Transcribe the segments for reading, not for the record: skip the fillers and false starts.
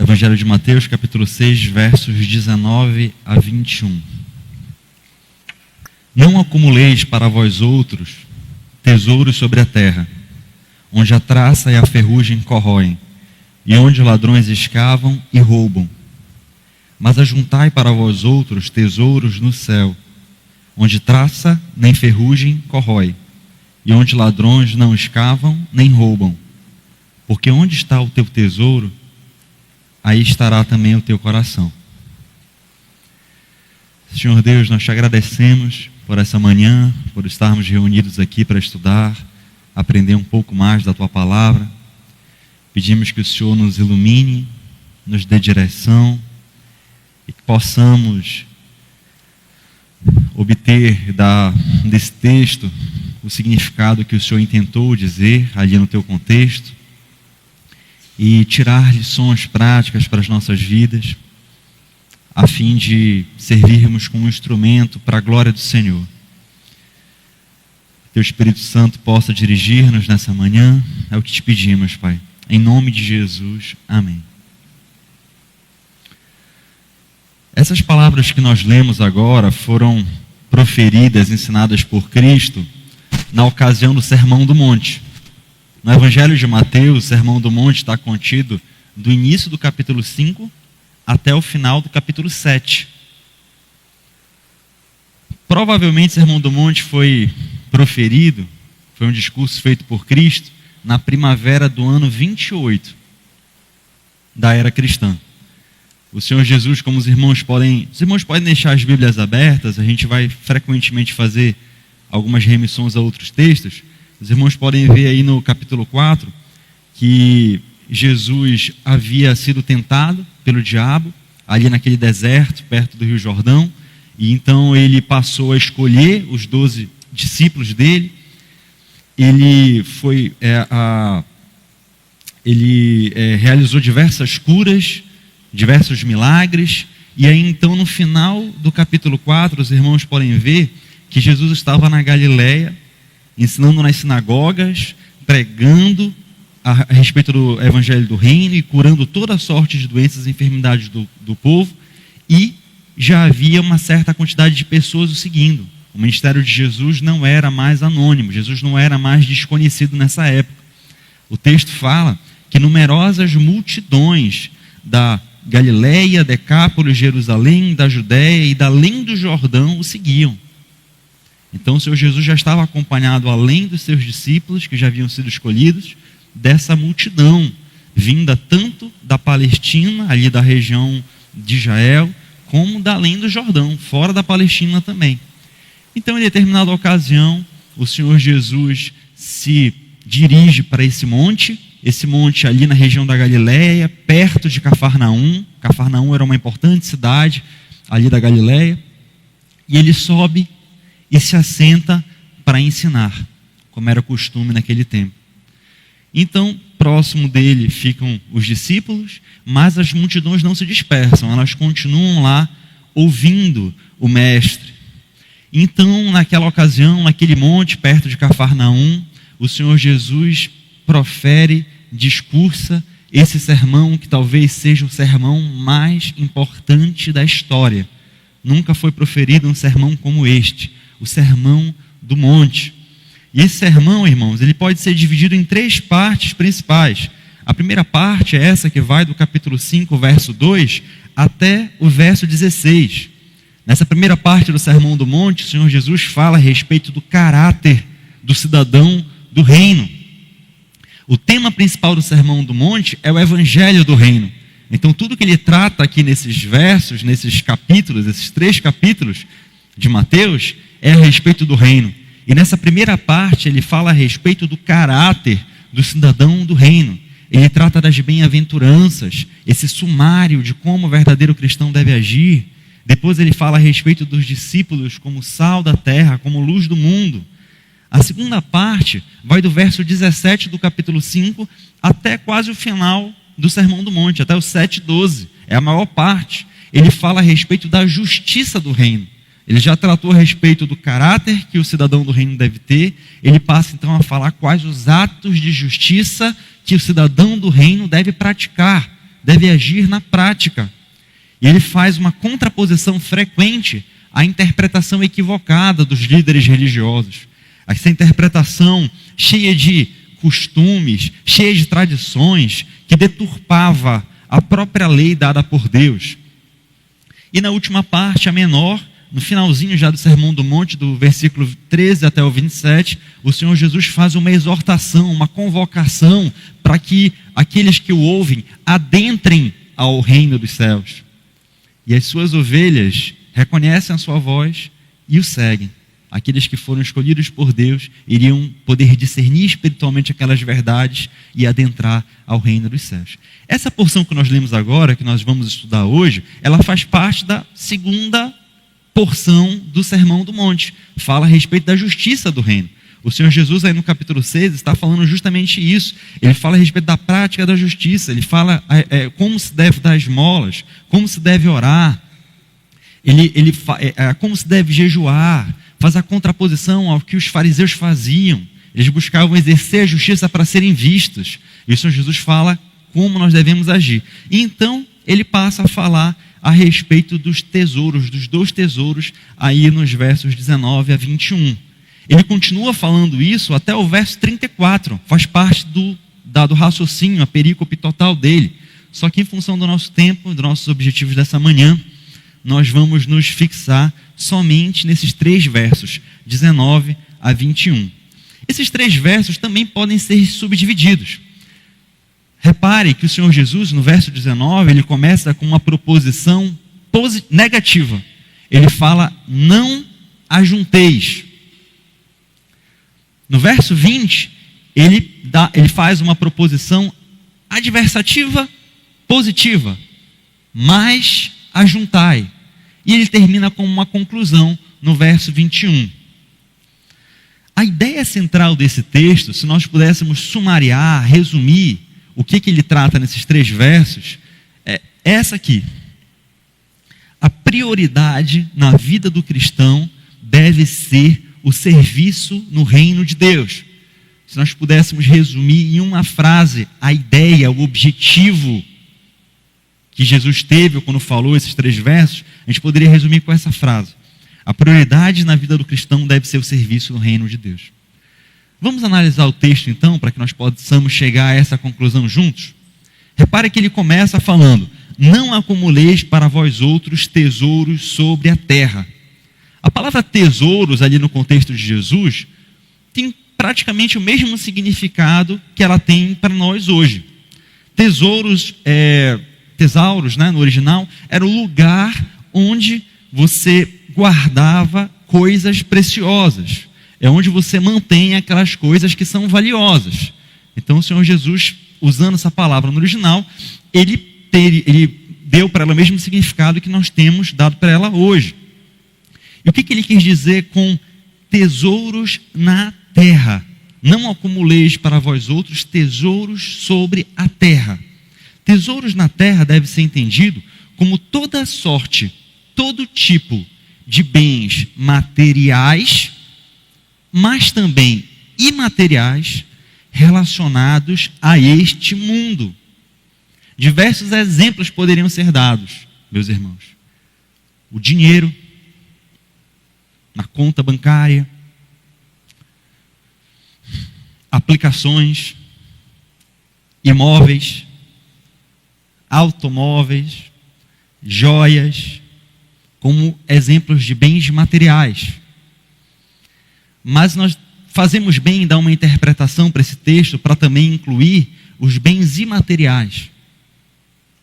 Evangelho de Mateus, capítulo 6, versos 19 a 21. Não acumuleis para vós outros tesouros sobre a terra, onde a traça e a ferrugem corroem, e onde ladrões escavam e roubam. Mas ajuntai para vós outros tesouros no céu, onde traça nem ferrugem corrói, e onde ladrões não escavam nem roubam. Porque onde está o teu tesouro, aí estará também o teu coração. Senhor Deus, nós te agradecemos por essa manhã, por estarmos reunidos aqui para estudar, aprender um pouco mais da tua palavra. Pedimos que o Senhor nos ilumine, nos dê direção e que possamos obter desse texto o significado que o Senhor intentou dizer ali no teu contexto e tirar lições práticas para as nossas vidas, a fim de servirmos como instrumento para a glória do Senhor. Teu Espírito Santo possa dirigir-nos nessa manhã, é o que te pedimos, Pai. Em nome de Jesus, amém. Essas palavras que nós lemos agora foram proferidas, ensinadas por Cristo, na ocasião do Sermão do Monte. No Evangelho de Mateus, o Sermão do Monte está contido do início do capítulo 5 até o final do capítulo 7. Provavelmente o Sermão do Monte foi proferido, foi um discurso feito por Cristo na primavera do ano 28 da era cristã. O Senhor Jesus, como os irmãos podem deixar as Bíblias abertas, a gente vai frequentemente fazer algumas remissões a outros textos. Os irmãos podem ver aí no capítulo 4 que Jesus havia sido tentado pelo diabo, ali naquele deserto, perto do Rio Jordão, e então ele passou a escolher os 12 discípulos dele. Ele realizou diversas curas, diversos milagres, e aí então no final do capítulo 4, os irmãos podem ver que Jesus estava na Galileia, ensinando nas sinagogas, pregando a respeito do Evangelho do Reino e curando toda sorte de doenças e enfermidades do povo, e já havia uma certa quantidade de pessoas o seguindo. O ministério de Jesus não era mais anônimo, Jesus não era mais desconhecido nessa época. O texto fala que numerosas multidões da Galileia, Decápolis, Jerusalém, da Judéia e da além do Jordão o seguiam. Então o Senhor Jesus já estava acompanhado, além dos seus discípulos, que já haviam sido escolhidos, dessa multidão, vinda tanto da Palestina, ali da região de Israel, como da além do Jordão, fora da Palestina também. Então, em determinada ocasião, o Senhor Jesus se dirige para esse monte ali na região da Galileia, perto de Cafarnaum. Cafarnaum era uma importante cidade ali da Galileia, e ele sobe e se assenta para ensinar, como era costume naquele tempo. Então, próximo dele ficam os discípulos, mas as multidões não se dispersam, elas continuam lá ouvindo o mestre. Então, naquela ocasião, naquele monte perto de Cafarnaum, o Senhor Jesus profere, discursa esse sermão que talvez seja o sermão mais importante da história. Nunca foi proferido um sermão como este, o Sermão do Monte. E esse sermão, irmãos, ele pode ser dividido em 3 partes principais. A primeira parte é essa que vai do capítulo 5, verso 2, até o verso 16. Nessa primeira parte do Sermão do Monte, o Senhor Jesus fala a respeito do caráter do cidadão do reino. O tema principal do Sermão do Monte é o Evangelho do Reino. Então tudo que ele trata aqui nesses versos, nesses capítulos, esses 3 capítulos de Mateus, é a respeito do reino. E nessa primeira parte ele fala a respeito do caráter do cidadão do reino. Ele trata das bem-aventuranças, esse sumário de como o verdadeiro cristão deve agir. Depois ele fala a respeito dos discípulos como sal da terra, como luz do mundo. A segunda parte vai do verso 17 do capítulo 5 até quase o final do Sermão do Monte, até o 7:12. É a maior parte. Ele fala a respeito da justiça do reino. Ele já tratou a respeito do caráter que o cidadão do reino deve ter. Ele passa então a falar quais os atos de justiça que o cidadão do reino deve praticar, deve agir na prática. E ele faz uma contraposição frequente à interpretação equivocada dos líderes religiosos. Essa interpretação cheia de costumes, cheia de tradições, que deturpava a própria lei dada por Deus. E na última parte, a menor, no finalzinho já do Sermão do Monte, do versículo 13 até o 27, o Senhor Jesus faz uma exortação, uma convocação para que aqueles que o ouvem adentrem ao reino dos céus. E as suas ovelhas reconhecem a sua voz e o seguem. Aqueles que foram escolhidos por Deus iriam poder discernir espiritualmente aquelas verdades e adentrar ao reino dos céus. Essa porção que nós lemos agora, que nós vamos estudar hoje, ela faz parte da segunda porção do Sermão do Monte. Fala a respeito da justiça do reino. O Senhor Jesus aí no capítulo 6 está falando justamente isso. Ele fala a respeito da prática da justiça. Ele fala como se deve dar esmolas, como se deve orar, como se deve jejuar. Faz a contraposição ao que os fariseus faziam. Eles buscavam exercer a justiça para serem vistos. E o Senhor Jesus fala como nós devemos agir. E então ele passa a falar a respeito dos tesouros, dos 2 tesouros, aí nos versos 19 a 21. Ele continua falando isso até o verso 34. Faz parte do raciocínio, a perícope total dele. Só que em função do nosso tempo, dos nossos objetivos dessa manhã, nós vamos nos fixar somente nesses 3 versos, 19 a 21. Esses 3 versos também podem ser subdivididos. Repare que o Senhor Jesus, no verso 19, ele começa com uma proposição negativa. Ele fala, não ajunteis. No verso 20, ele faz uma proposição adversativa, positiva. Mas ajuntai. E ele termina com uma conclusão no verso 21. A ideia central desse texto, se nós pudéssemos sumariar, resumir o que ele trata nesses 3 versos, é essa aqui. A prioridade na vida do cristão deve ser o serviço no reino de Deus. Se nós pudéssemos resumir em uma frase a ideia, o objetivo que Jesus teve quando falou esses 3 versos, a gente poderia resumir com essa frase. A prioridade na vida do cristão deve ser o serviço no reino de Deus. Vamos analisar o texto então, para que nós possamos chegar a essa conclusão juntos? Repare que ele começa falando, não acumuleis para vós outros tesouros sobre a terra. A palavra tesouros ali no contexto de Jesus tem praticamente o mesmo significado que ela tem para nós hoje. Tesouros, no original, era o lugar onde você guardava coisas preciosas. É onde você mantém aquelas coisas que são valiosas. Então o Senhor Jesus, usando essa palavra no original, ele deu para ela o mesmo significado que nós temos dado para ela hoje. E o que ele quis dizer com tesouros na terra? Não acumuleis para vós outros tesouros sobre a terra. Tesouros na terra deve ser entendido como toda sorte, todo tipo de bens materiais, mas também imateriais, relacionados a este mundo. Diversos exemplos poderiam ser dados, meus irmãos. O dinheiro na conta bancária, aplicações, imóveis, automóveis, joias, como exemplos de bens materiais. Mas nós fazemos bem em dar uma interpretação para esse texto, para também incluir os bens imateriais,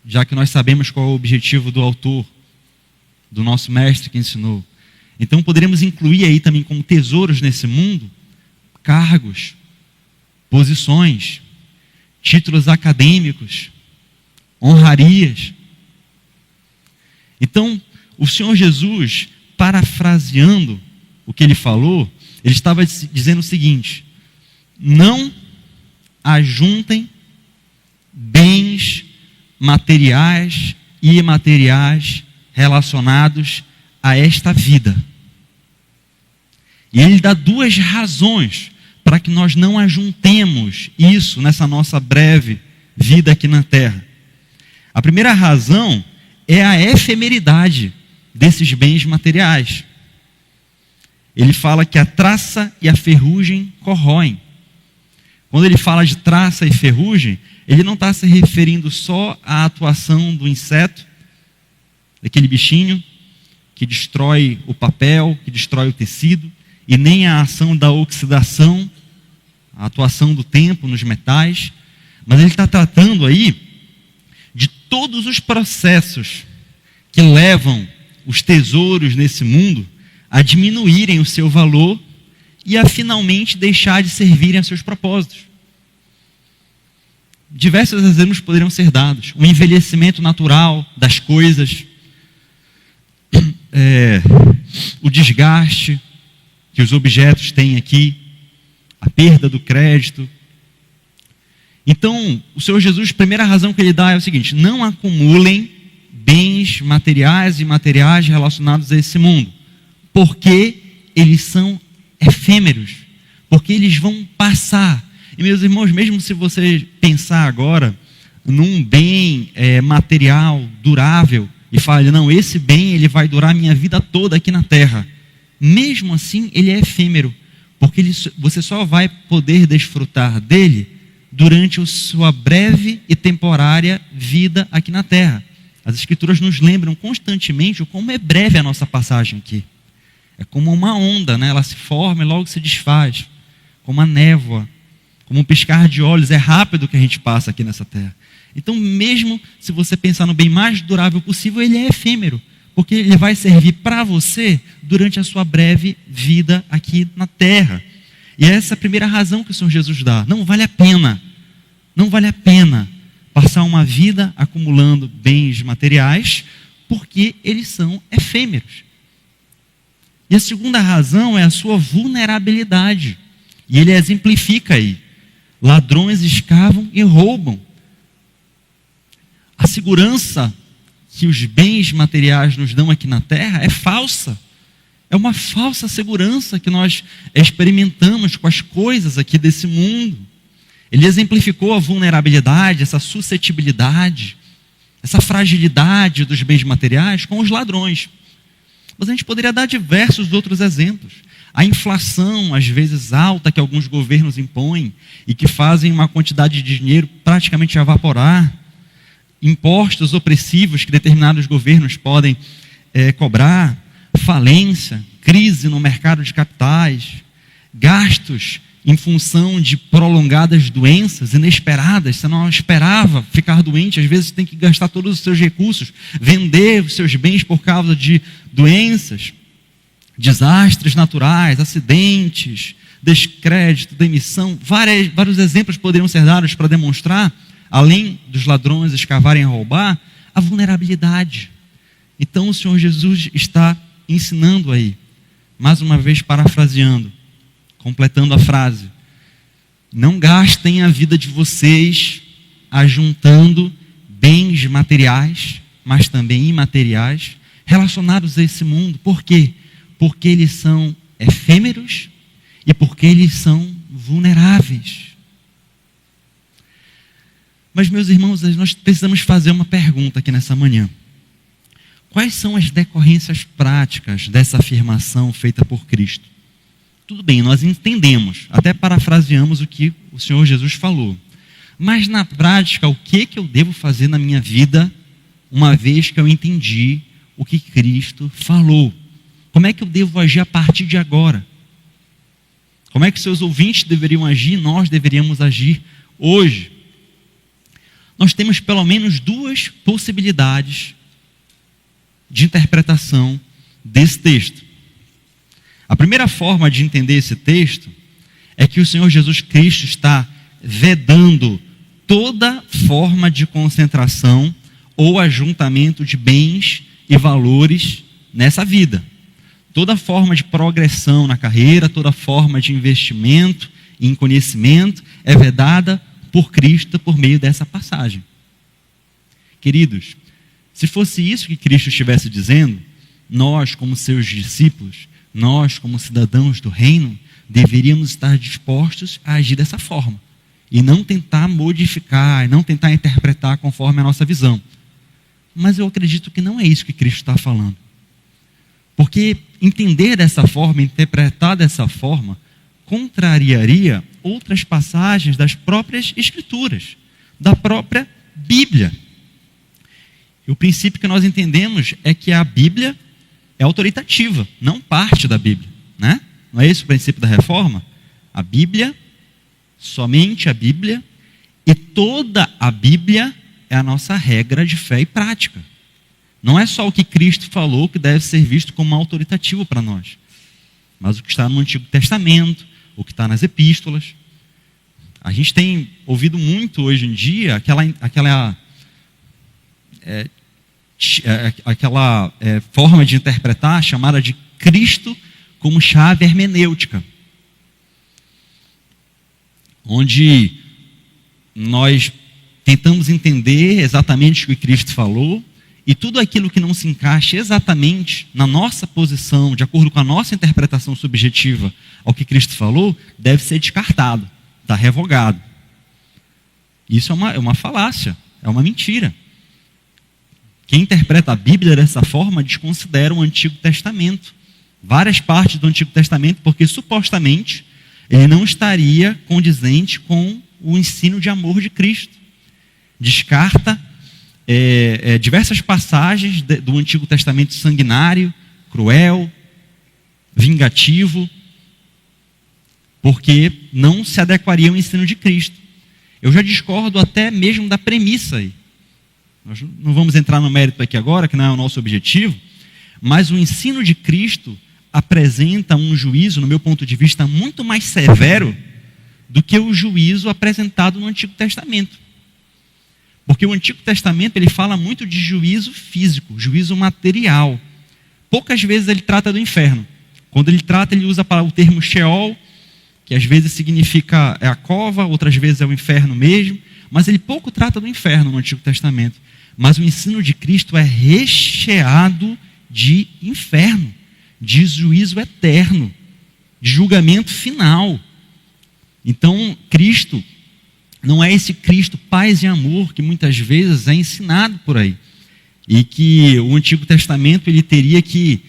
já que nós sabemos qual é o objetivo do autor, do nosso mestre que ensinou. Então poderíamos incluir aí também como tesouros nesse mundo, cargos, posições, títulos acadêmicos, honrarias. Então, o Senhor Jesus, parafraseando o que ele falou, ele estava dizendo o seguinte: não ajuntem bens materiais e imateriais relacionados a esta vida. E ele dá 2 razões para que nós não ajuntemos isso nessa nossa breve vida aqui na terra. A primeira razão é a efemeridade desses bens materiais. Ele fala que a traça e a ferrugem corroem. Quando ele fala de traça e ferrugem, ele não está se referindo só à atuação do inseto, daquele bichinho que destrói o papel, que destrói o tecido, e nem à ação da oxidação, a atuação do tempo nos metais, mas ele está tratando aí de todos os processos que levam os tesouros nesse mundo a diminuírem o seu valor e a finalmente deixar de servirem a seus propósitos. Diversos exemplos poderiam ser dados. O envelhecimento natural das coisas, o desgaste que os objetos têm aqui, a perda do crédito. Então, o Senhor Jesus, a primeira razão que ele dá é o seguinte: não acumulem bens materiais e imateriais relacionados a esse mundo, porque eles são efêmeros, porque eles vão passar. E meus irmãos, mesmo se você pensar agora num bem material, durável, e falar, não, esse bem ele vai durar a minha vida toda aqui na terra, mesmo assim ele é efêmero, porque você só vai poder desfrutar dele durante a sua breve e temporária vida aqui na terra. As Escrituras nos lembram constantemente o como é breve a nossa passagem aqui. É como uma onda, né? Ela se forma e logo se desfaz, como a névoa, como um piscar de olhos. É rápido que a gente passa aqui nessa terra. Então, mesmo se você pensar no bem mais durável possível, ele é efêmero, porque ele vai servir para você durante a sua breve vida aqui na terra. E essa é a primeira razão que o Senhor Jesus dá. Não vale a pena passar uma vida acumulando bens materiais, porque eles são efêmeros. E a segunda razão é a sua vulnerabilidade. E ele exemplifica aí. Ladrões escavam e roubam. A segurança que os bens materiais nos dão aqui na terra é falsa. É uma falsa segurança que nós experimentamos com as coisas aqui desse mundo. Ele exemplificou a vulnerabilidade, essa suscetibilidade, essa fragilidade dos bens materiais com os ladrões. Mas a gente poderia dar diversos outros exemplos. A inflação, às vezes alta, que alguns governos impõem e que fazem uma quantidade de dinheiro praticamente evaporar. Impostos opressivos que determinados governos podem cobrar. Falência, crise no mercado de capitais. Gastos em função de prolongadas doenças inesperadas. Você não esperava ficar doente, às vezes tem que gastar todos os seus recursos, vender os seus bens por causa de doenças, desastres naturais, acidentes, descrédito, demissão. Vários exemplos poderiam ser dados para demonstrar, além dos ladrões escavarem e roubar, a vulnerabilidade. Então o Senhor Jesus está ensinando aí, mais uma vez parafraseando, completando a frase: não gastem a vida de vocês ajuntando bens materiais, mas também imateriais, relacionados a esse mundo. Por quê? Porque eles são efêmeros e porque eles são vulneráveis. Mas, meus irmãos, nós precisamos fazer uma pergunta aqui nessa manhã. Quais são as decorrências práticas dessa afirmação feita por Cristo? Tudo bem, nós entendemos, até parafraseamos o que o Senhor Jesus falou. Mas na prática, o que eu devo fazer na minha vida, uma vez que eu entendi o que Cristo falou? Como é que eu devo agir a partir de agora? Como é que seus ouvintes deveriam agir, nós deveríamos agir hoje? Nós temos pelo menos duas possibilidades de interpretação desse texto. A primeira forma de entender esse texto é que o Senhor Jesus Cristo está vedando toda forma de concentração ou ajuntamento de bens e valores nessa vida. Toda forma de progressão na carreira, toda forma de investimento em conhecimento é vedada por Cristo por meio dessa passagem. Queridos, se fosse isso que Cristo estivesse dizendo, nós, como seus discípulos, nós, como cidadãos do reino, deveríamos estar dispostos a agir dessa forma e não tentar modificar, não tentar interpretar conforme a nossa visão. mas eu acredito que não é isso que Cristo está falando. Porque entender dessa forma, interpretar dessa forma, contrariaria outras passagens das próprias Escrituras, da própria Bíblia. E o princípio que nós entendemos é que a Bíblia é autoritativa, não parte da Bíblia, né? Não é esse o princípio da reforma? A Bíblia, somente a Bíblia, e toda a Bíblia é a nossa regra de fé e prática. Não é só o que Cristo falou que deve ser visto como autoritativo para nós, mas o que está no Antigo Testamento, o que está nas epístolas. A gente tem ouvido muito hoje em dia aquela forma de interpretar chamada de Cristo como chave hermenêutica, onde nós tentamos entender exatamente o que Cristo falou, e tudo aquilo que não se encaixa exatamente na nossa posição, de acordo com a nossa interpretação subjetiva ao que Cristo falou, deve ser descartado, está revogado. Isso é uma falácia, é uma mentira. Quem interpreta a Bíblia dessa forma desconsidera o Antigo Testamento, várias partes do Antigo Testamento, porque supostamente ele não estaria condizente com o ensino de amor de Cristo. Descarta diversas passagens do Antigo Testamento sanguinário, cruel, vingativo, porque não se adequaria ao ensino de Cristo. Eu já discordo até mesmo da premissa aí. Nós não vamos entrar no mérito aqui agora, que não é o nosso objetivo, mas o ensino de Cristo apresenta um juízo, no meu ponto de vista, muito mais severo do que o juízo apresentado no Antigo Testamento. Porque o Antigo Testamento ele fala muito de juízo físico, juízo material. Poucas vezes ele trata do inferno. Quando ele trata, ele usa o termo Sheol, que às vezes significa a cova, outras vezes é o inferno mesmo, mas ele pouco trata do inferno no Antigo Testamento. Mas o ensino de Cristo é recheado de inferno, de juízo eterno, de julgamento final. Então, Cristo não é esse Cristo paz e amor que muitas vezes é ensinado por aí. E que o Antigo Testamento ele teria que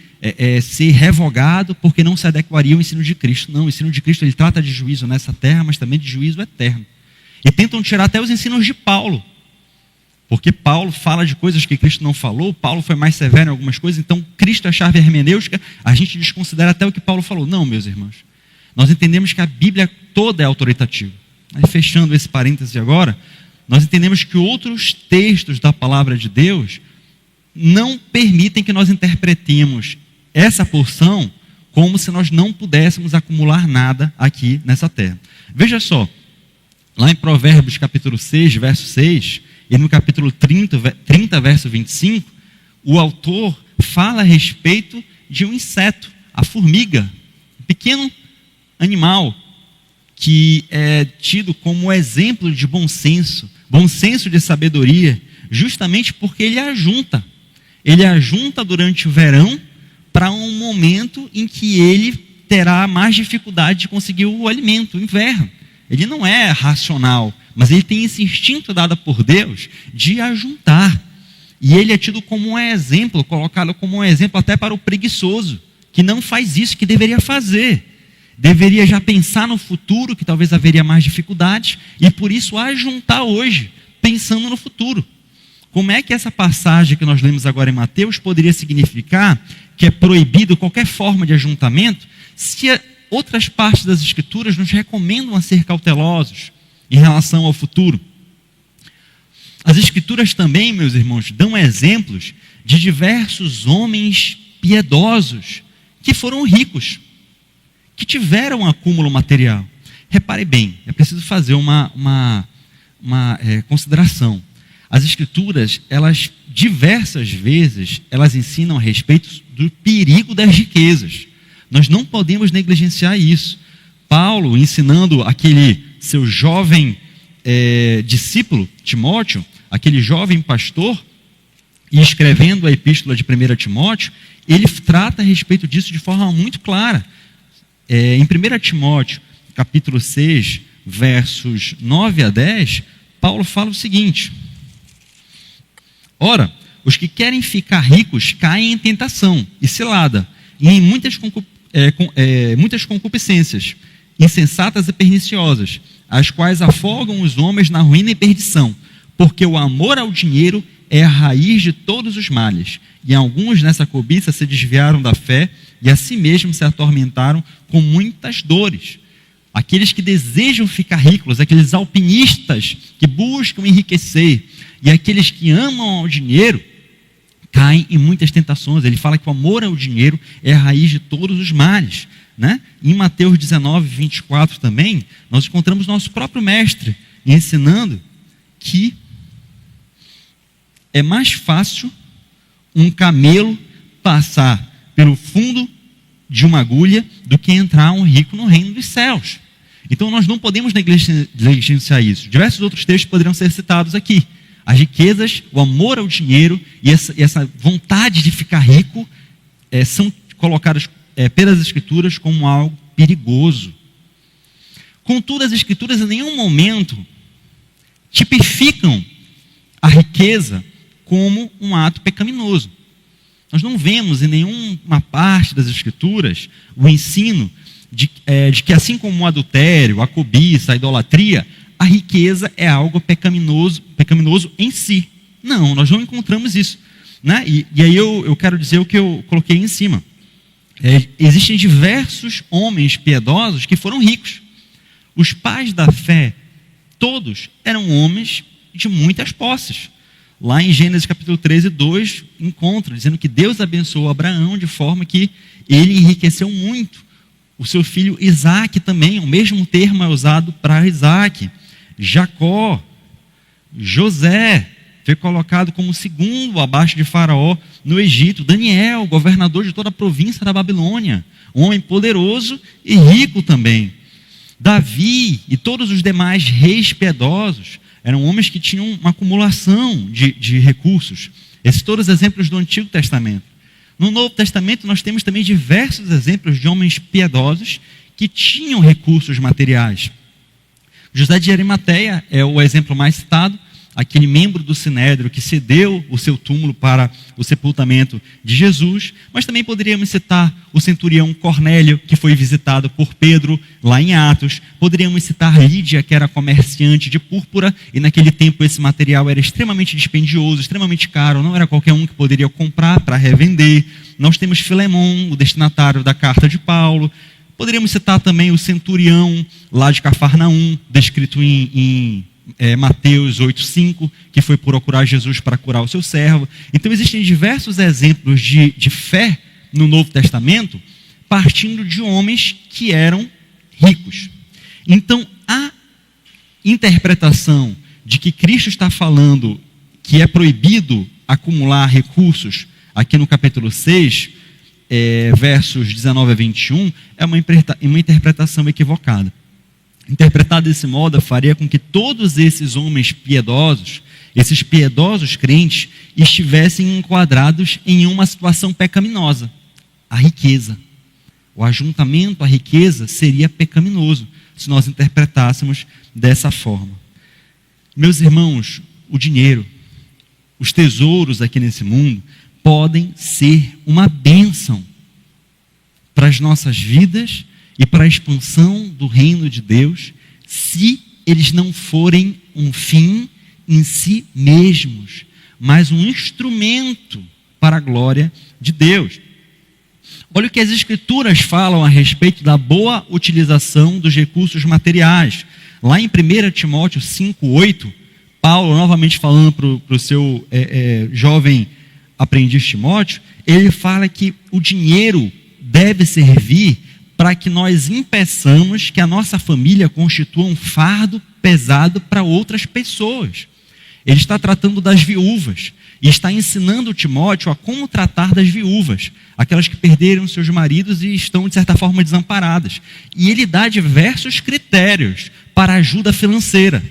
ser revogado porque não se adequaria ao ensino de Cristo. Não, o ensino de Cristo ele trata de juízo nessa terra, mas também de juízo eterno. E tentam tirar até os ensinos de Paulo. Porque Paulo fala de coisas que Cristo não falou, Paulo foi mais severo em algumas coisas, então Cristo é a chave hermenêutica, a gente desconsidera até o que Paulo falou. Não, meus irmãos. Nós entendemos que a Bíblia toda é autoritativa. Aí, fechando esse parêntese agora, nós entendemos que outros textos da palavra de Deus não permitem que nós interpretemos essa porção como se nós não pudéssemos acumular nada aqui nessa terra. Veja só, lá em Provérbios capítulo 6, verso 6, e no capítulo 30, verso 25, o autor fala a respeito de um inseto, a formiga, um pequeno animal, que é tido como exemplo de bom senso de sabedoria, justamente porque ele ajunta durante o verão para um momento em que ele terá mais dificuldade de conseguir o alimento, o inverno. Ele não é racional, mas ele tem esse instinto dado por Deus de ajuntar. E ele é tido como um exemplo, colocado como um exemplo até para o preguiçoso, que não faz isso que deveria fazer. Deveria já pensar no futuro, que talvez haveria mais dificuldades, e por isso ajuntar hoje, pensando no futuro. Como é que essa passagem que nós lemos agora em Mateus poderia significar que é proibido qualquer forma de ajuntamento, se outras partes das Escrituras nos recomendam a ser cautelosos em relação ao futuro? As Escrituras também, meus irmãos, dão exemplos de diversos homens piedosos que foram ricos, que tiveram um acúmulo material. Repare bem, é preciso fazer uma consideração. As Escrituras, elas diversas vezes, elas ensinam a respeito do perigo das riquezas. Nós não podemos negligenciar isso. Paulo, ensinando aquele seu jovem discípulo, Timóteo, aquele jovem pastor, e escrevendo a epístola de 1 Timóteo, ele trata a respeito disso de forma muito clara. Em 1 Timóteo, capítulo 6, versos 9 a 10, Paulo fala o seguinte: ora, os que querem ficar ricos caem em tentação e cilada, e em muitas concupiscências, insensatas e perniciosas, as quais afogam os homens na ruína e perdição, porque o amor ao dinheiro é a raiz de todos os males, e alguns nessa cobiça se desviaram da fé e a si mesmos se atormentaram com muitas dores. Aqueles que desejam ficar ricos, aqueles alpinistas que buscam enriquecer, e aqueles que amam ao dinheiro, caem em muitas tentações. Ele fala que o amor ao dinheiro é a raiz de todos os males, né? Em Mateus 19, 24 também, nós encontramos nosso próprio mestre ensinando que é mais fácil um camelo passar pelo fundo de uma agulha do que entrar um rico no reino dos céus. Então nós não podemos negligenciar isso. Diversos outros textos poderiam ser citados aqui. As riquezas, o amor ao dinheiro e essa vontade de ficar rico são colocadas pelas Escrituras como algo perigoso. Contudo, as Escrituras em nenhum momento tipificam a riqueza como um ato pecaminoso. Nós não vemos em nenhuma parte das Escrituras o ensino de que assim como o adultério, a cobiça, a idolatria, a riqueza é algo pecaminoso em si. Não, nós não encontramos isso, né? E aí eu quero dizer o que eu coloquei em cima. Existem diversos homens piedosos que foram ricos. Os pais da fé, todos eram homens de muitas posses. Lá em Gênesis capítulo 13, 2, encontra, dizendo que Deus abençoou Abraão de forma que ele enriqueceu muito. O seu filho Isaac também, o mesmo termo é usado para Isaac. Jacó, José, foi colocado como segundo abaixo de Faraó no Egito. Daniel, governador de toda a província da Babilônia, um homem poderoso e rico também. Davi e todos os demais reis piedosos eram homens que tinham uma acumulação de recursos. Esses todos exemplos do Antigo Testamento. No Novo Testamento nós temos também diversos exemplos de homens piedosos que tinham recursos materiais. José de Arimateia é o exemplo mais citado, aquele membro do Sinédrio que cedeu o seu túmulo para o sepultamento de Jesus, mas também poderíamos citar o centurião Cornélio, que foi visitado por Pedro lá em Atos, poderíamos citar Lídia, que era comerciante de púrpura, e naquele tempo esse material era extremamente dispendioso, extremamente caro, não era qualquer um que poderia comprar para revender. Nós temos Filemão, o destinatário da carta de Paulo. Poderíamos citar também o centurião lá de Cafarnaum, descrito em Mateus 8,5, que foi procurar Jesus para curar o seu servo. Então existem diversos exemplos de fé no Novo Testamento, partindo de homens que eram ricos. Então a interpretação de que Cristo está falando que é proibido acumular recursos, aqui no capítulo 6, versos 19 a 21, é uma interpretação equivocada. Interpretado desse modo, faria com que todos esses homens piedosos, esses piedosos crentes, estivessem enquadrados em uma situação pecaminosa, a riqueza. O ajuntamento à riqueza seria pecaminoso, se nós interpretássemos dessa forma. Meus irmãos, o dinheiro, os tesouros aqui nesse mundo, podem ser uma bênção para as nossas vidas e para a expansão do reino de Deus, se eles não forem um fim em si mesmos, mas um instrumento para a glória de Deus. Olha o que as Escrituras falam a respeito da boa utilização dos recursos materiais. Lá em 1 Timóteo 5,8, Paulo, novamente falando para o seu jovem aprendiz Timóteo, ele fala que o dinheiro deve servir para que nós impeçamos que a nossa família constitua um fardo pesado para outras pessoas. Ele está tratando das viúvas e está ensinando Timóteo a como tratar das viúvas, aquelas que perderam seus maridos e estão, de certa forma, desamparadas. E ele dá diversos critérios para a ajuda financeira,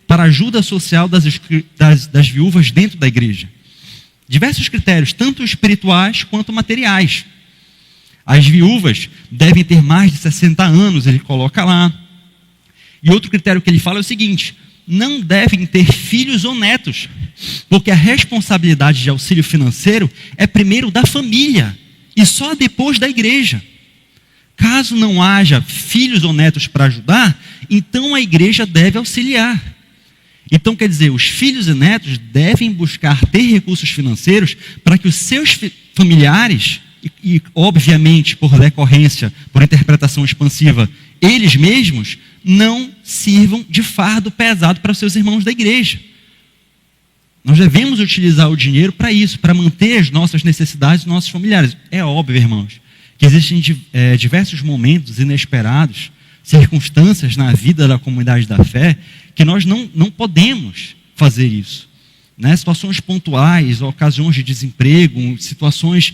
para a ajuda social das viúvas dentro da igreja. Diversos critérios, tanto espirituais quanto materiais. As viúvas devem ter mais de 60 anos, ele coloca lá. E outro critério que ele fala é o seguinte: não devem ter filhos ou netos, porque a responsabilidade de auxílio financeiro é primeiro da família e só depois da igreja. Caso não haja filhos ou netos para ajudar, então a igreja deve auxiliar. Então, quer dizer, os filhos e netos devem buscar ter recursos financeiros para que os seus familiares, e obviamente por decorrência, por interpretação expansiva, eles mesmos não sirvam de fardo pesado para os seus irmãos da igreja. Nós devemos utilizar o dinheiro para isso, para manter as nossas necessidades dos nossos familiares. É óbvio, irmãos, que existem diversos momentos inesperados, circunstâncias na vida da comunidade da fé, que nós não podemos fazer isso. Né? Situações pontuais, ocasiões de desemprego, situações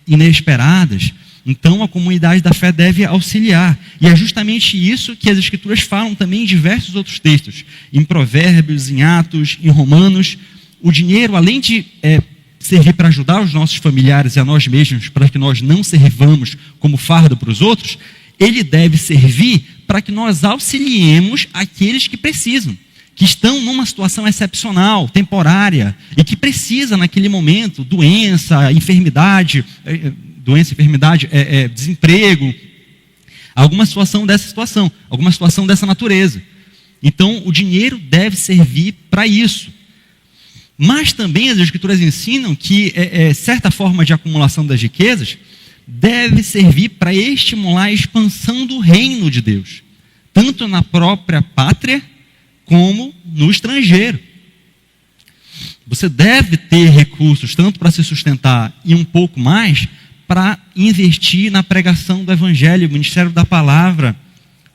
inesperadas. Então a comunidade da fé deve auxiliar. E é justamente isso que as Escrituras falam também em diversos outros textos. Em Provérbios, em Atos, em Romanos. O dinheiro, além de servir para ajudar os nossos familiares e a nós mesmos, para que nós não servamos como fardo para os outros, ele deve servir para que nós auxiliemos aqueles que precisam, que estão numa situação excepcional, temporária, e que precisa naquele momento, doença, enfermidade, desemprego, alguma situação dessa natureza. Então, o dinheiro deve servir para isso. Mas também as Escrituras ensinam que certa forma de acumulação das riquezas deve servir para estimular a expansão do reino de Deus, tanto na própria pátria como no estrangeiro. Você deve ter recursos tanto para se sustentar e um pouco mais para investir na pregação do Evangelho, no ministério da palavra,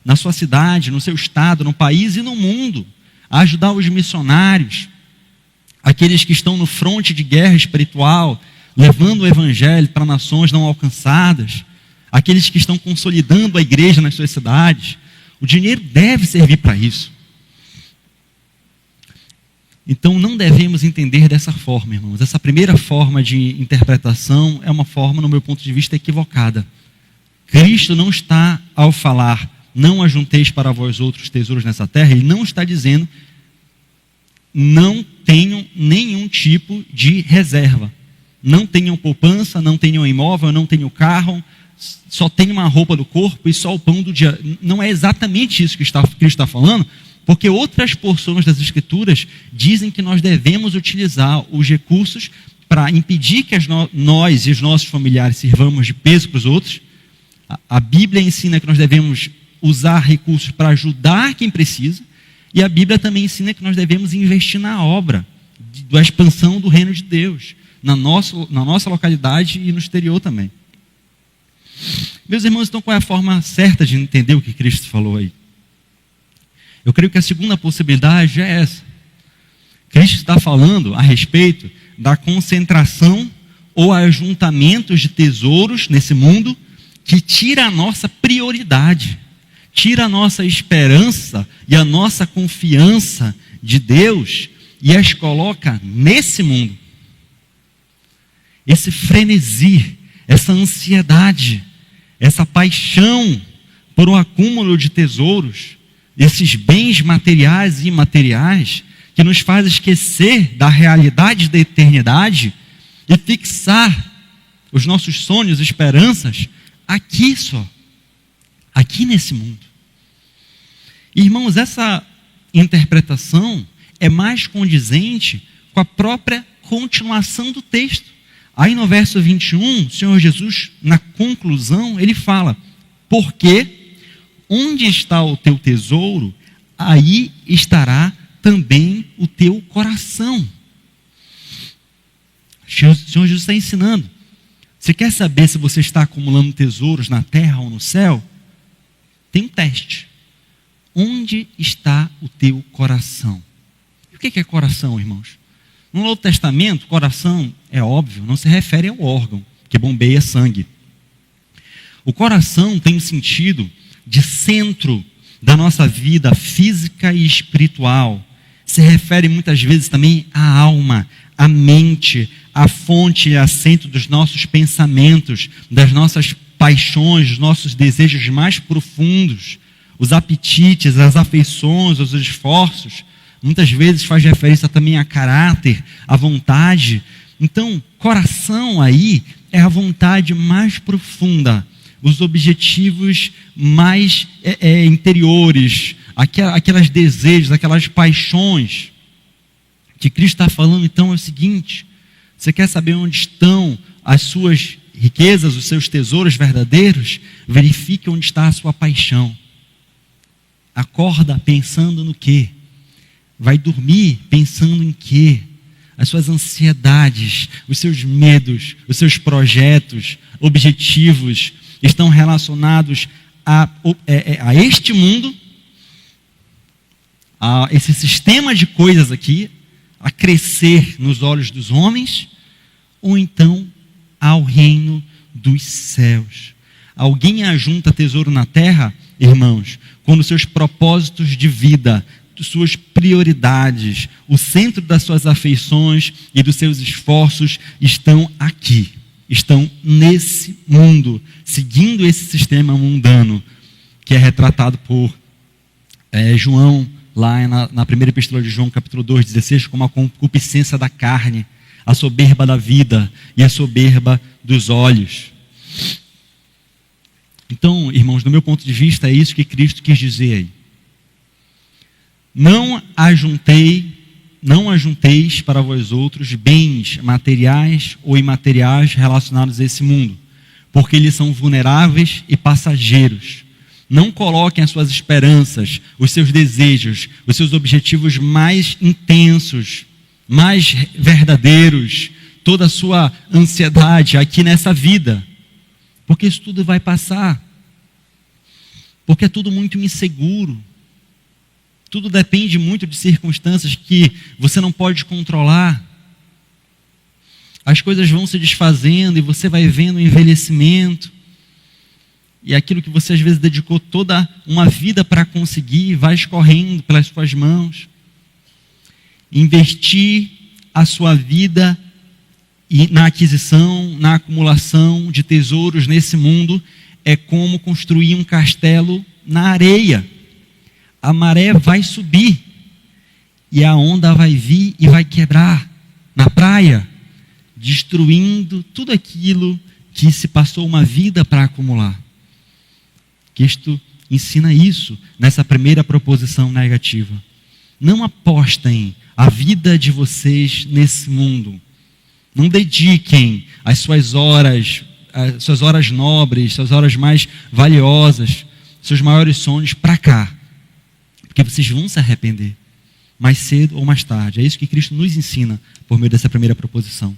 na sua cidade, no seu estado, no país e no mundo, a ajudar os missionários, aqueles que estão no fronte de guerra espiritual, levando o Evangelho para nações não alcançadas, aqueles que estão consolidando a igreja nas suas cidades. O dinheiro deve servir para isso. Então não devemos entender dessa forma, irmãos. Essa primeira forma de interpretação é uma forma, no meu ponto de vista, equivocada. Cristo não está, ao falar, não ajunteis para vós outros tesouros nessa terra, ele não está dizendo, não tenham nenhum tipo de reserva. Não tenham poupança, não tenham imóvel, não tenham carro, só tenham uma roupa do corpo e só o pão do dia. Não é exatamente isso que Cristo está falando, porque outras porções das Escrituras dizem que nós devemos utilizar os recursos para impedir que nós e os nossos familiares sirvamos de peso para os outros. A Bíblia ensina que nós devemos usar recursos para ajudar quem precisa, e a Bíblia também ensina que nós devemos investir na obra da expansão do reino de Deus, na nossa localidade e no exterior também. Meus irmãos, então qual é a forma certa de entender o que Cristo falou aí? Eu creio que a segunda possibilidade é essa. Cristo está falando a respeito da concentração ou ajuntamentos de tesouros nesse mundo que tira a nossa prioridade, tira a nossa esperança e a nossa confiança de Deus e as coloca nesse mundo. Esse frenesi, essa ansiedade, essa paixão por um acúmulo de tesouros, esses bens materiais e imateriais, que nos faz esquecer da realidade da eternidade e fixar os nossos sonhos e esperanças aqui só, aqui nesse mundo. Irmãos, essa interpretação é mais condizente com a própria continuação do texto. Aí no verso 21, o Senhor Jesus, na conclusão, ele fala: porque onde está o teu tesouro, aí estará também o teu coração. O Senhor Jesus está ensinando. Você quer saber se você está acumulando tesouros na terra ou no céu? Tem um teste. Onde está o teu coração? E o que é coração, irmãos? No Novo Testamento, coração, é óbvio, não se refere ao órgão que bombeia sangue. O coração tem um sentido de centro da nossa vida física e espiritual. Se refere muitas vezes também à alma, à mente, à fonte e assento dos nossos pensamentos, das nossas paixões, dos nossos desejos mais profundos. os apetites, as afeições, os esforços. Muitas vezes faz referência também a caráter, a vontade. Então, coração aí é a vontade mais profunda, os objetivos mais interiores, aquelas desejos, aquelas paixões. O que Cristo está falando então é o seguinte: você quer saber onde estão as suas riquezas, os seus tesouros verdadeiros? Verifique onde está a sua paixão. Acorda pensando no quê? Vai dormir pensando em quê? As suas ansiedades, os seus medos, os seus projetos, objetivos estão relacionados a este mundo, a esse sistema de coisas aqui, a crescer nos olhos dos homens, ou então ao reino dos céus. Alguém ajunta tesouro na terra, irmãos, quando seus propósitos de vida, suas prioridades, o centro das suas afeições e dos seus esforços estão aqui, estão nesse mundo, seguindo esse sistema mundano, que é retratado por João, lá na primeira epístola de João, capítulo 2, 16, como a concupiscência da carne, a soberba da vida e a soberba dos olhos. Então, irmãos, do meu ponto de vista, é isso que Cristo quis dizer aí. Não ajunteis para vós outros bens materiais ou imateriais relacionados a esse mundo, porque eles são vulneráveis e passageiros. Não coloquem as suas esperanças, os seus desejos, os seus objetivos mais intensos, mais verdadeiros, toda a sua ansiedade aqui nessa vida, porque isso tudo vai passar, porque é tudo muito inseguro. Tudo depende muito de circunstâncias que você não pode controlar. As coisas vão se desfazendo e você vai vendo o envelhecimento. E aquilo que você às vezes dedicou toda uma vida para conseguir, vai escorrendo pelas suas mãos. Investir a sua vida na aquisição, na acumulação de tesouros nesse mundo é como construir um castelo na areia. A maré vai subir e a onda vai vir e vai quebrar na praia, destruindo tudo aquilo que se passou uma vida para acumular. Cristo ensina isso nessa primeira proposição negativa. Não apostem a vida de vocês nesse mundo. Não dediquem as suas horas nobres, suas horas mais valiosas, seus maiores sonhos para cá. Porque vocês vão se arrepender, mais cedo ou mais tarde. É isso que Cristo nos ensina por meio dessa primeira proposição.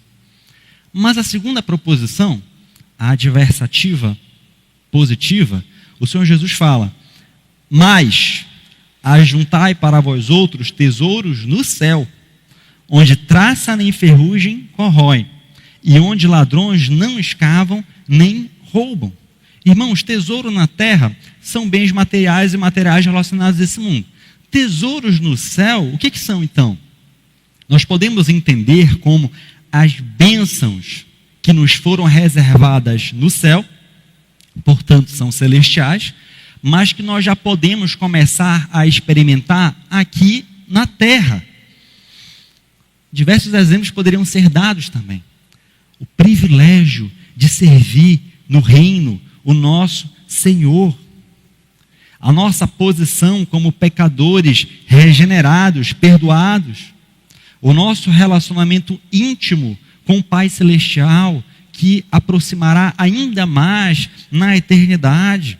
Mas a segunda proposição, a adversativa, positiva, o Senhor Jesus fala: mas ajuntai para vós outros tesouros no céu, onde traça nem ferrugem corrói, e onde ladrões não escavam nem roubam. Irmãos, tesouro na terra são bens materiais e materiais relacionados a esse mundo. Tesouros no céu, o que são então? Nós podemos entender como as bênçãos que nos foram reservadas no céu, portanto são celestiais, mas que nós já podemos começar a experimentar aqui na terra. Diversos exemplos poderiam ser dados também. O privilégio de servir no reino o nosso Senhor. A nossa posição como pecadores regenerados, perdoados. O nosso relacionamento íntimo com o Pai Celestial, que aproximará ainda mais na eternidade.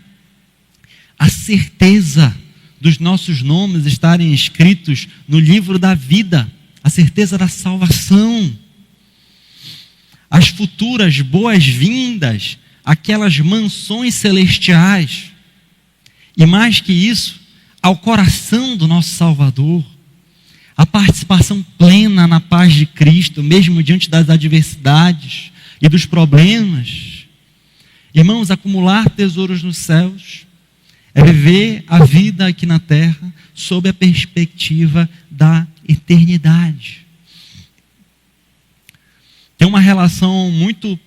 A certeza dos nossos nomes estarem escritos no livro da vida. A certeza da salvação. As futuras boas-vindas, aquelas mansões celestiais. E mais que isso, ao coração do nosso Salvador. A participação plena na paz de Cristo, mesmo diante das adversidades e dos problemas. Irmãos, acumular tesouros nos céus é viver a vida aqui na terra sob a perspectiva da eternidade. Tem uma relação muito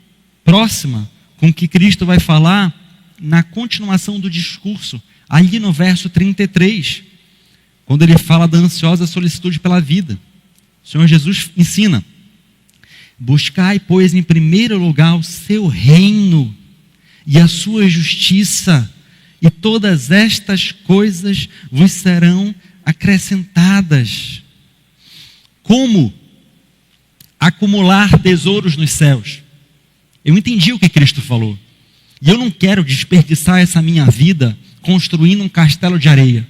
próxima com o que Cristo vai falar na continuação do discurso, ali no verso 33, quando ele fala da ansiosa solicitude pela vida. O Senhor Jesus ensina: buscai, pois, em primeiro lugar o seu reino e a sua justiça, e todas estas coisas vos serão acrescentadas. Como acumular tesouros nos céus? Eu entendi o que Cristo falou. E eu não quero desperdiçar essa minha vida construindo um castelo de areia.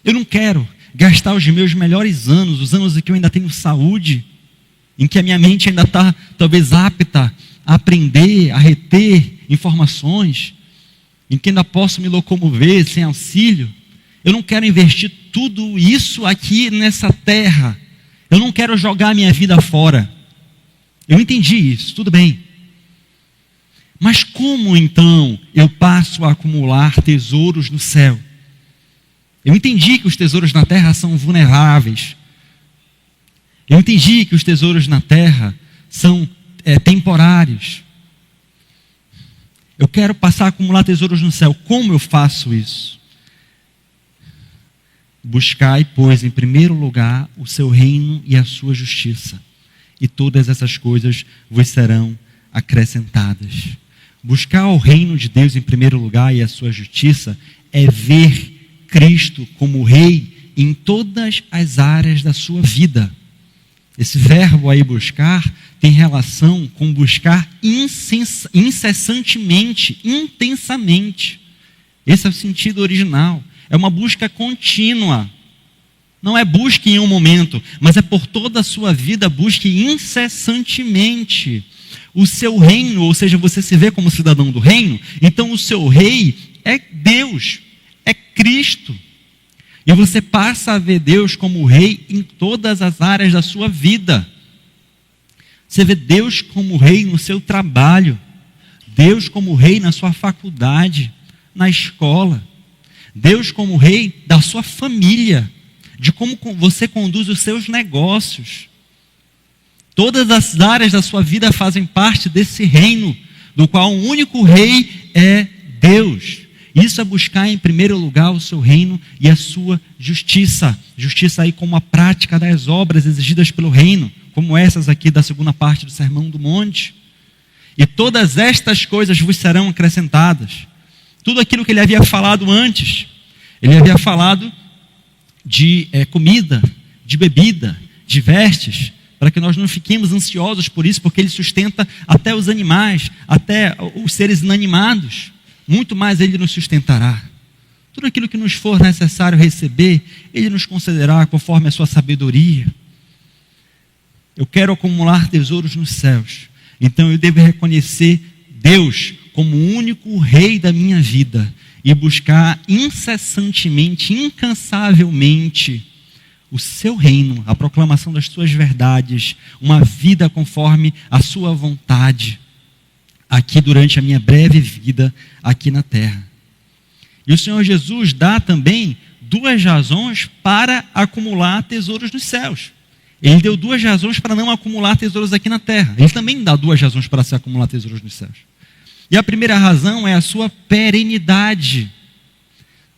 Eu não quero gastar os meus melhores anos, os anos em que eu ainda tenho saúde, em que a minha mente ainda está talvez apta a aprender, a reter informações, em que ainda posso me locomover sem auxílio. Eu não quero investir tudo isso aqui nessa terra. Eu não quero jogar a minha vida fora. Eu entendi isso, tudo bem. Mas como então eu passo a acumular tesouros no céu? Eu entendi que os tesouros na terra são vulneráveis. Eu entendi que os tesouros na terra são temporários. Eu quero passar a acumular tesouros no céu. Como eu faço isso? Buscai, pois, em primeiro lugar o seu reino e a sua justiça, e todas essas coisas vos serão acrescentadas. Buscar o reino de Deus em primeiro lugar e a sua justiça é ver Cristo como Rei em todas as áreas da sua vida. Esse verbo aí, buscar, tem relação com buscar incessantemente, intensamente. Esse é o sentido original. É uma busca contínua. Não é busque em um momento, mas é por toda a sua vida, busque incessantemente o seu reino, ou seja, você se vê como cidadão do reino, então o seu rei é Deus, é Cristo. E você passa a ver Deus como rei em todas as áreas da sua vida. Você vê Deus como rei no seu trabalho, Deus como rei na sua faculdade, na escola, Deus como rei da sua família, de como você conduz os seus negócios. Todas as áreas da sua vida fazem parte desse reino, do qual o único rei é Deus. Isso é buscar em primeiro lugar o seu reino e a sua justiça. Justiça aí como a prática das obras exigidas pelo reino, como essas aqui da segunda parte do Sermão do Monte. E todas estas coisas vos serão acrescentadas. Tudo aquilo que ele havia falado antes. Ele havia falado de comida, de bebida, de vestes, para que nós não fiquemos ansiosos por isso, porque ele sustenta até os animais, até os seres inanimados. Muito mais ele nos sustentará. Tudo aquilo que nos for necessário receber, ele nos concederá conforme a sua sabedoria. Eu quero acumular tesouros nos céus, então eu devo reconhecer Deus como o único rei da minha vida e buscar incessantemente, incansavelmente o seu reino, a proclamação das suas verdades, uma vida conforme a sua vontade, aqui durante a minha breve vida aqui na terra. E o Senhor Jesus dá também duas razões para acumular tesouros nos céus. Ele deu duas razões para não acumular tesouros aqui na terra. Ele também dá duas razões para se acumular tesouros nos céus. E a primeira razão é a sua perenidade.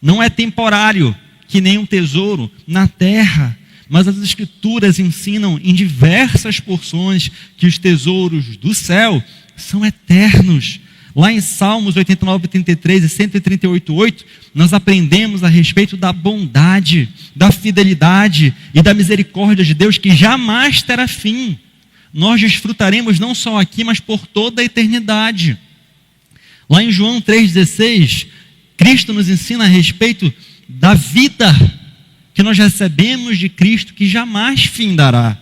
Não é temporário, que nem um tesouro na terra, mas as Escrituras ensinam em diversas porções que os tesouros do céu são eternos. Lá em Salmos 89, 33 e 138, 8, nós aprendemos a respeito da bondade, da fidelidade e da misericórdia de Deus, que jamais terá fim. Nós desfrutaremos não só aqui, mas por toda a eternidade. Lá em João 3,16, Cristo nos ensina a respeito da vida que nós recebemos de Cristo, que jamais findará.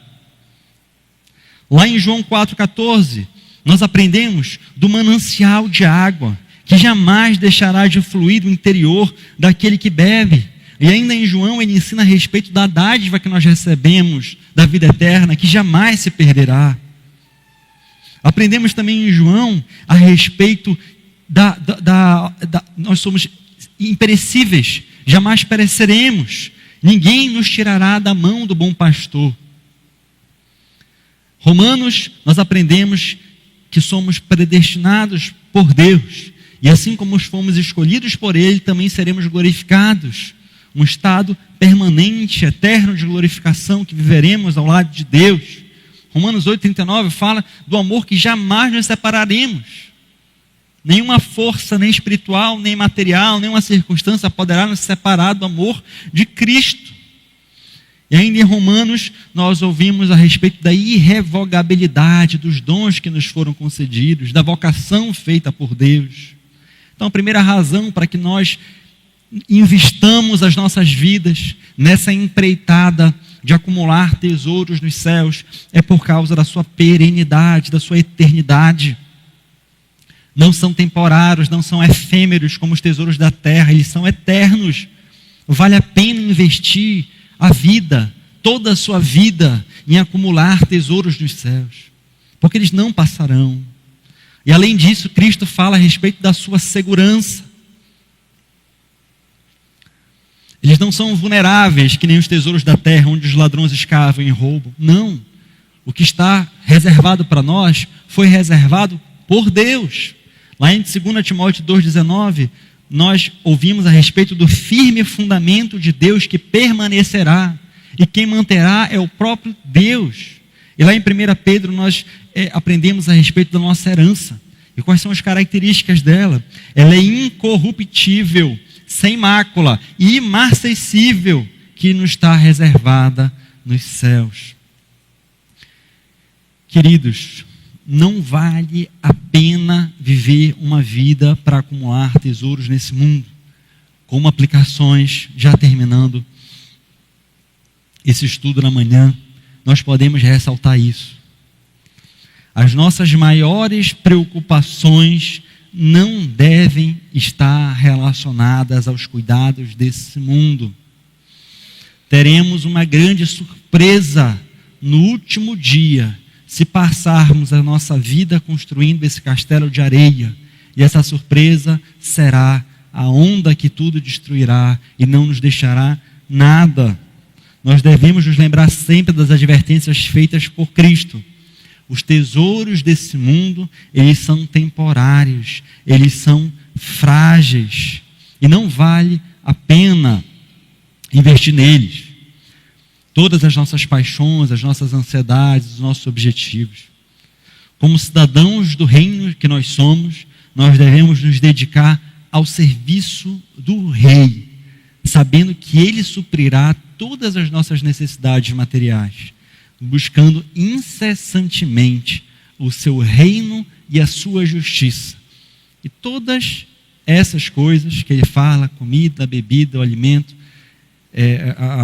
Lá em João 4,14, nós aprendemos do manancial de água, que jamais deixará de fluir do interior daquele que bebe. E ainda em João ele ensina a respeito da dádiva que nós recebemos da vida eterna, que jamais se perderá. Aprendemos também em João a respeito nós somos imperecíveis, jamais pereceremos, ninguém nos tirará da mão do bom pastor. Romanos, nós aprendemos que somos predestinados por Deus E assim como fomos escolhidos por Ele, também seremos glorificados. Um estado permanente, eterno de glorificação que viveremos ao lado de Deus. Romanos 8,39 fala do amor que jamais nos separaremos. Nenhuma força, nem espiritual, nem material, nenhuma circunstância poderá nos separar do amor de Cristo. E ainda em Romanos, nós ouvimos a respeito da irrevogabilidade dos dons que nos foram concedidos, da vocação feita por Deus. Então, a primeira razão para que nós investamos as nossas vidas nessa empreitada de acumular tesouros nos céus é por causa da sua perenidade, da sua eternidade. Não são temporários, não são efêmeros como os tesouros da terra, eles são eternos. Vale a pena investir a vida, toda a sua vida, em acumular tesouros nos céus, porque eles não passarão. E além disso, Cristo fala a respeito da sua segurança. Eles não são vulneráveis que nem os tesouros da terra, onde os ladrões escavam e roubam. Não. O que está reservado para nós foi reservado por Deus. Lá em 2 Timóteo 2,19, nós ouvimos a respeito do firme fundamento de Deus que permanecerá. E quem manterá é o próprio Deus. E lá em 1 Pedro nós aprendemos a respeito da nossa herança. E quais são as características dela? Ela é incorruptível, sem mácula e imarcessível, que nos está reservada nos céus. Queridos, não vale a pena viver uma vida para acumular tesouros nesse mundo, como aplicações, já terminando esse estudo na manhã, nós podemos ressaltar isso. As nossas maiores preocupações não devem estar relacionadas aos cuidados desse mundo. Teremos uma grande surpresa no último dia, se passarmos a nossa vida construindo esse castelo de areia. E essa surpresa será a onda que tudo destruirá e não nos deixará nada. Nós devemos nos lembrar sempre das advertências feitas por Cristo. Os tesouros desse mundo, eles são temporários, eles são frágeis, e não vale a pena investir neles. Todas as nossas paixões, as nossas ansiedades, os nossos objetivos. Como cidadãos do reino que nós somos, nós devemos nos dedicar ao serviço do Rei, sabendo que Ele suprirá todas as nossas necessidades materiais, buscando incessantemente o seu reino e a sua justiça. E todas essas coisas que ele fala, comida, bebida, o alimento,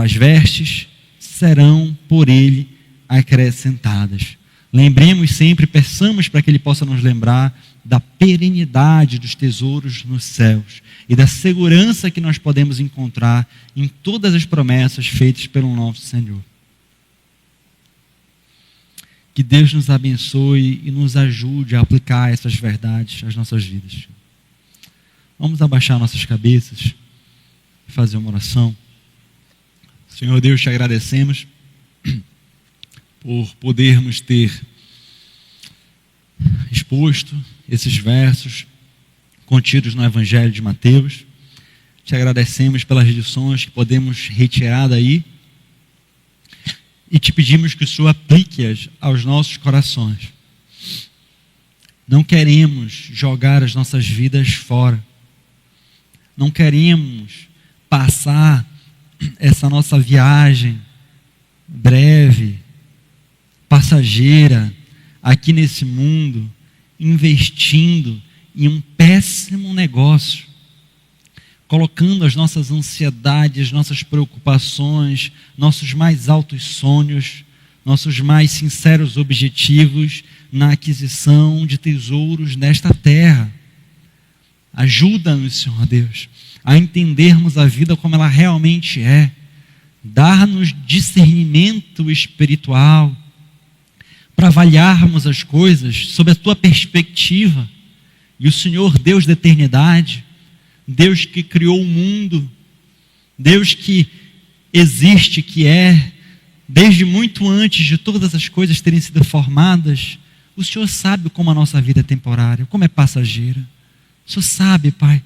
as vestes, serão por ele acrescentadas. Lembremos sempre, peçamos para que ele possa nos lembrar da perenidade dos tesouros nos céus e da segurança que nós podemos encontrar em todas as promessas feitas pelo nosso Senhor. Que Deus nos abençoe e nos ajude a aplicar essas verdades às nossas vidas. Vamos abaixar nossas cabeças e fazer uma oração. Senhor Deus, te agradecemos por podermos ter exposto esses versos contidos no Evangelho de Mateus. Te agradecemos pelas lições que podemos retirar daí e te pedimos que o Senhor aplique-as aos nossos corações. Não queremos jogar as nossas vidas fora. Não queremos passar essa nossa viagem breve, passageira, aqui nesse mundo, investindo em um péssimo negócio, colocando as nossas ansiedades, nossas preocupações, nossos mais altos sonhos, nossos mais sinceros objetivos na aquisição de tesouros nesta terra. Ajuda-nos, Senhor Deus, a entendermos a vida como ela realmente é. Dar-nos discernimento espiritual para avaliarmos as coisas sob a tua perspectiva. E o Senhor, Deus da eternidade, Deus que criou o mundo, Deus que existe, que é, desde muito antes de todas as coisas terem sido formadas, o Senhor sabe como a nossa vida é temporária, como é passageira. O Senhor sabe, Pai.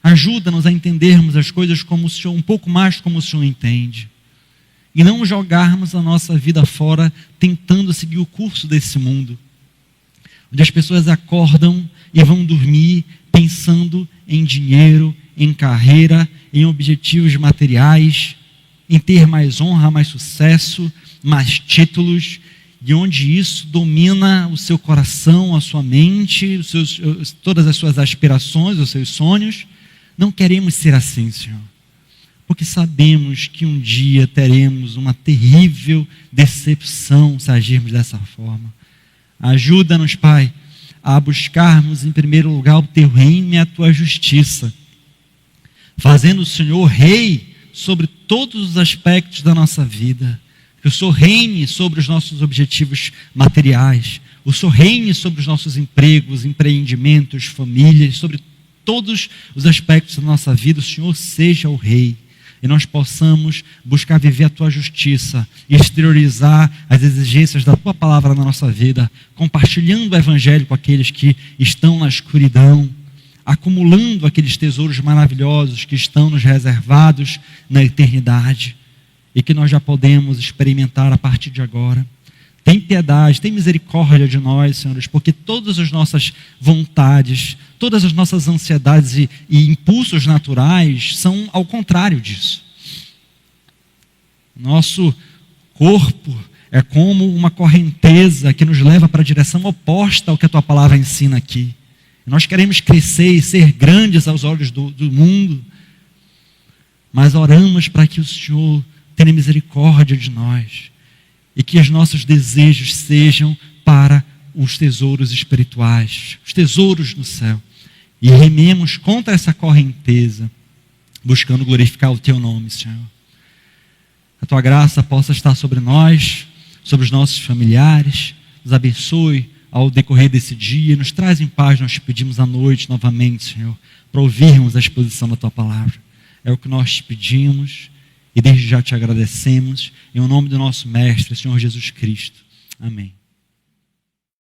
Ajuda-nos a entendermos as coisas como o Senhor, um pouco mais como o Senhor entende. E não jogarmos a nossa vida fora tentando seguir o curso desse mundo, onde as pessoas acordam e vão dormir pensando em dinheiro, em carreira, em objetivos materiais, em ter mais honra, mais sucesso, mais títulos, e onde isso domina o seu coração, a sua mente, todas as suas aspirações, os seus sonhos. Não queremos ser assim, Senhor, porque sabemos que um dia teremos uma terrível decepção se agirmos dessa forma. Ajuda-nos, Pai, a buscarmos em primeiro lugar o Teu reino e a Tua justiça, fazendo o Senhor Rei sobre todos os aspectos da nossa vida. Que o Senhor reine sobre os nossos objetivos materiais, o Senhor reine sobre os nossos empregos, empreendimentos, famílias, sobre todos os aspectos da nossa vida. O Senhor seja o Rei, e nós possamos buscar viver a Tua justiça e exteriorizar as exigências da Tua palavra na nossa vida, compartilhando o Evangelho com aqueles que estão na escuridão, acumulando aqueles tesouros maravilhosos que estão nos reservados na eternidade e que nós já podemos experimentar a partir de agora. Tem piedade, tem misericórdia de nós, Senhor, porque todas as nossas vontades, todas as nossas ansiedades e impulsos naturais são ao contrário disso. Nosso corpo é como uma correnteza que nos leva para a direção oposta ao que a Tua palavra ensina aqui. Nós queremos crescer e ser grandes aos olhos do mundo, mas oramos para que o Senhor tenha misericórdia de nós e que os nossos desejos sejam para os tesouros espirituais, os tesouros no céu, e rememos contra essa correnteza, buscando glorificar o Teu nome, Senhor. A Tua graça possa estar sobre nós, sobre os nossos familiares, nos abençoe ao decorrer desse dia, nos traz em paz. Nós te pedimos à noite novamente, Senhor, para ouvirmos a exposição da Tua palavra. É o que nós te pedimos e desde já te agradecemos, em nome do nosso Mestre, Senhor Jesus Cristo. Amém.